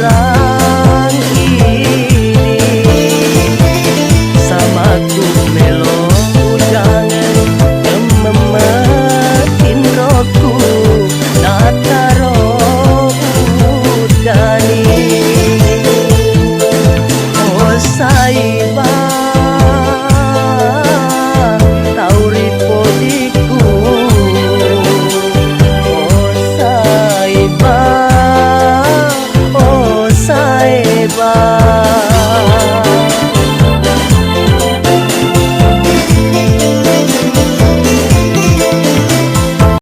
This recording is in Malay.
orang ini sama ku melo jangan memetin roku nataro udani oh saiba tauri podiku oh saiba